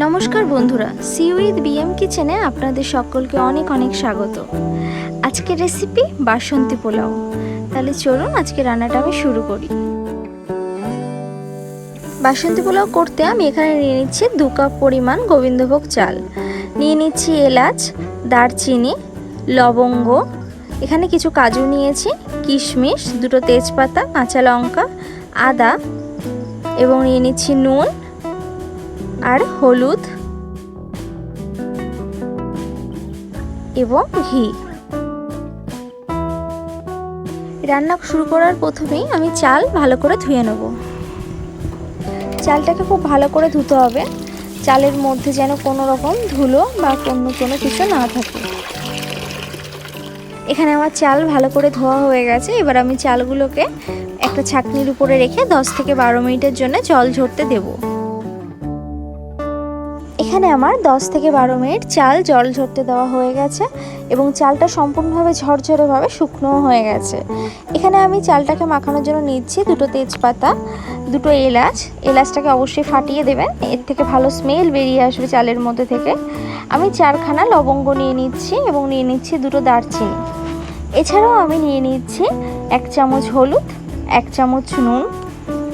নমস্কার বন্ধুরা, C with BM কিচেনে আপনাদের সকলকে অনেক অনেক স্বাগত। আজকের রেসিপি বাসন্তী পোলাও। তাহলে চলুন আজকে রান্নাটা আমি শুরু করি। বাসন্তী পোলাও করতে আমি এখানে নিয়ে নিচ্ছি 2 কাপ পরিমাণ গোবিন্দভোগ চাল, নিয়ে নিচ্ছি এলাচ, দারচিনি, লবঙ্গ, এখানে কিছু কাজু নিয়েছি, কিশমিশ, 2টো তেজপাতা, কাঁচা লঙ্কা, আদা এবং নিয়ে নিচ্ছি নুন আর হলুদ এবং ঘি। রান্না শুরু করার প্রথমেই আমি চাল ভালো করে ধুয়ে নেব। চালটাকে খুব ভালো করে ধুতে হবে, চালের মধ্যে যেন কোনো রকম ধুলো বা কোনো কিছু না থাকে। এখানে আমার চাল ভালো করে ধোয়া হয়ে গেছে। এবার আমি চালগুলোকে একটা ছাঁকনির উপরে রেখে 10 থেকে 12 মিনিটের জন্য জল ঝরতে দেবো। এখানে আমার 10 থেকে 12 মিনিট চাল জল ঝরতে দেওয়া হয়ে গেছে এবং চালটা সম্পূর্ণভাবে ঝরঝরেভাবে শুকনো হয়ে গেছে। এখানে আমি চালটাকে মাখানোর জন্য নিচ্ছি 2টো তেজপাতা, 2টো এলাচ। এলাচটাকে অবশ্যই ফাটিয়ে দেবেন, এর থেকে ভালো স্মেল বেরিয়ে আসবে চালের মধ্যে থেকে। আমি 4খানা লবঙ্গ নিয়ে নিচ্ছি এবং নিয়ে নিচ্ছি 2টো দারচিনি। এছাড়াও আমি নিয়ে নিচ্ছি 1 চামচ হলুদ, 1 চামচ নুন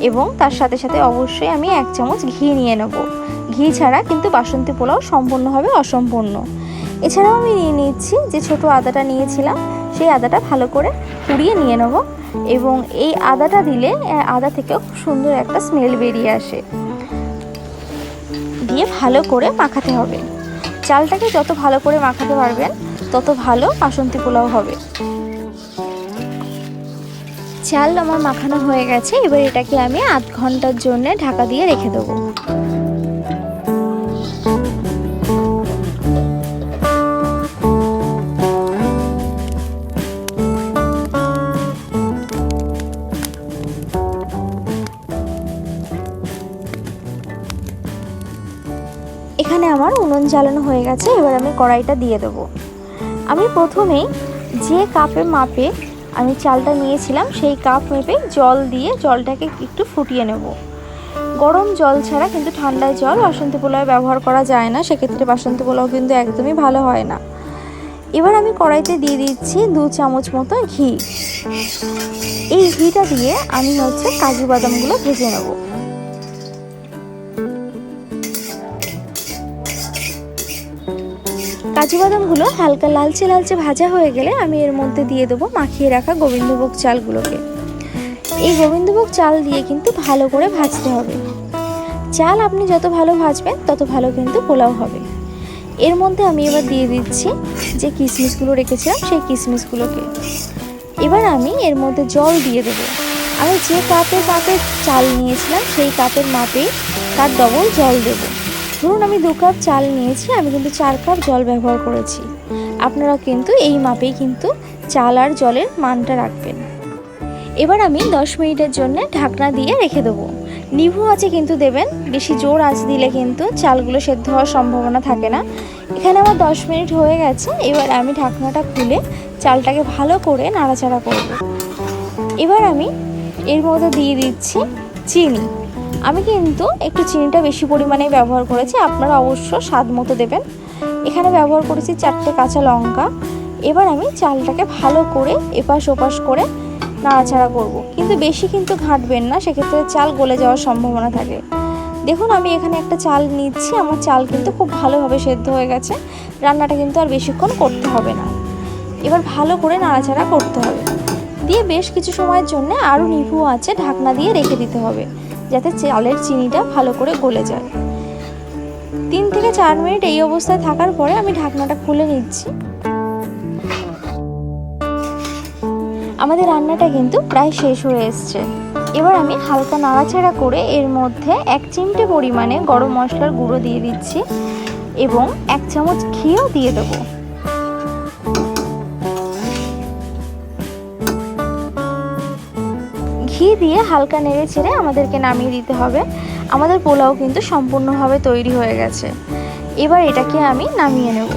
এবং তার সাথে সাথে অবশ্যই আমি 1 চামচ ঘি নিয়ে নেব। ঘি ছাড়া কিন্তু বাসন্তী পোলাও সম্পূর্ণভাবে অসম্পূর্ণ। এছাড়াও আমি নিয়ে নিচ্ছি যে ছোট আদাটা নিয়েছিলাম, সেই আদাটা ভালো করে কুড়িয়ে নিয়ে নেব এবং এই আদাটা দিলে আদা থেকেও খুব সুন্দর একটা স্মেল বেরিয়ে আসে। দিয়ে ভালো করে মাখাতে হবে। চালটাকে যত ভালো করে মাখাতে পারবেন তত ভালো বাসন্তী পোলাও হবে। চাল আমার মাখানো হয়ে গেছে। এবার এটাকে আমি আধ ঘন্টার জন্য ঢাকা দিয়ে রেখে দেবো। এখানে আমার উনুন জ্বালানো হয়ে গেছে। এবার আমি কড়াইটা দিয়ে দেবো। আমি প্রথমেই যে কাপের মাপে আমি চালটা নিয়েছিলাম সেই কাপ মেপে জল দিয়ে জলটাকে একটু ফুটিয়ে নেব। গরম জল ছাড়া কিন্তু ঠান্ডা জল বাসন্তী পোলাও ব্যবহার করা যায় না, সেক্ষেত্রে বাসন্তী পোলাও কিন্তু একদমই ভালো হয় না। এবার আমি কড়াইতে দিয়ে দিচ্ছি 2 চামচ মতো ঘি। এই ঘিটা দিয়ে আমি কাজু বাদামগুলো ভেজে নেব। কাজু বাদামগুলো হালকা লালচে লালচে ভাজা হয়ে গেলে আমি এর মধ্যে দিয়ে দেবো মাখিয়ে রাখা গোবিন্দভোগ চালগুলোকে। এই গোবিন্দভোগ চাল দিয়ে কিন্তু ভালো করে ভাজতে হবে। চাল আপনি যত ভালো ভাজবেন তত ভালো কিন্তু পোলাও হবে। এর মধ্যে আমি এবার দিয়ে দিচ্ছি যে কিশমিশগুলো রেখেছিলাম সেই কিশমিশগুলোকে। এবার আমি এর মধ্যে জল দিয়ে দেবো। আমি যে কাপের মাপে চাল নিয়েছিলাম সেই কাপের মাপেই তার ডবল জল দেবো। ধরুন আমি 2 কাপ চাল নিয়েছি, আমি কিন্তু 4 কাপ জল ব্যবহার করেছি। আপনারা কিন্তু এই মাপেই কিন্তু চাল আর জলের মানটা রাখবেন। এবার আমি 10 মিনিটের জন্য ঢাকনা দিয়ে রেখে দেবো। নিভু আঁচে কিন্তু দেবেন, বেশি জোর আঁচ দিলে কিন্তু চালগুলো সেদ্ধ হওয়ার সম্ভাবনা থাকে না। এখানে আমার 10 মিনিট হয়ে গেছে। এবার আমি ঢাকনাটা খুলে চালটাকে ভালো করে নাড়াচাড়া করব। এবার আমি এর মধ্যে দিয়ে দিচ্ছি চিনি। আমি কিন্তু একটু চিনিটা বেশি পরিমাণে ব্যবহার করেছি, আপনারা অবশ্য স্বাদ মতো দেবেন। এখানে ব্যবহার করেছি 4টে কাঁচা লঙ্কা। এবার আমি চালটাকে ভালো করে এপাশ ওপাশ করে নাড়াচাড়া করব, কিন্তু বেশি কিন্তু ঘাঁটবেন না, সেক্ষেত্রে চাল গলে যাওয়ার সম্ভাবনা থাকে। দেখুন আমি এখানে একটা চাল নিচ্ছি, আমার চাল কিন্তু খুব ভালোভাবে সেদ্ধ হয়ে গেছে। রান্নাটা কিন্তু আর বেশিক্ষণ করতে হবে না। এবার ভালো করে নাড়াচাড়া করতে হবে, দিয়ে বেশ কিছু সময়ের জন্য আরও নিভু আঁচে ঢাকনা দিয়ে রেখে দিতে হবে যাতে চালের চিনিটা ভালো করে গলে যায়। 3 থেকে 4 মিনিট এই অবস্থায় থাকার পরে আমি ঢাকনাটা খুলে নিচ্ছি। আমাদের রান্নাটা কিন্তু প্রায় শেষ হয়ে এসছে। এবার আমি হালকা নাড়াচাড়া করে এর মধ্যে 1 চিমটে পরিমাণে গরম মশলার গুঁড়ো দিয়ে দিচ্ছি এবং 1 চামচ ঘিও দিয়ে দেবো। ঘি দিয়ে হালকা নেড়ে চেড়ে আমাদেরকে নামিয়ে দিতে হবে। আমাদের পোলাও কিন্তু সম্পূর্ণভাবে তৈরি হয়ে গেছে। এবার এটাকে আমি নামিয়ে নেব।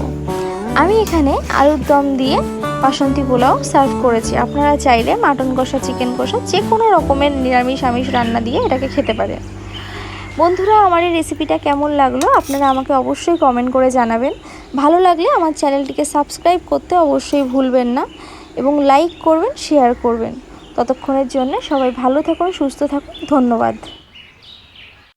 আমি এখানে আলুর দম দিয়ে বাসন্তী পোলাও সার্ভ করেছি। আপনারা চাইলে মাটন কষা, চিকেন কষা যে কোনো রকমের নিরামিষ আমিষ রান্না দিয়ে এটাকে খেতে পারেন। বন্ধুরা, আমার এই রেসিপিটা কেমন লাগলো আপনারা আমাকে অবশ্যই কমেন্ট করে জানাবেন। ভালো লাগলে আমার চ্যানেলটিকে সাবস্ক্রাইব করতে অবশ্যই ভুলবেন না এবং লাইক করবেন, শেয়ার করবেন। ততক্ষণের জন্য সবাই ভালো থাকুন, সুস্থ থাকুন। ধন্যবাদ।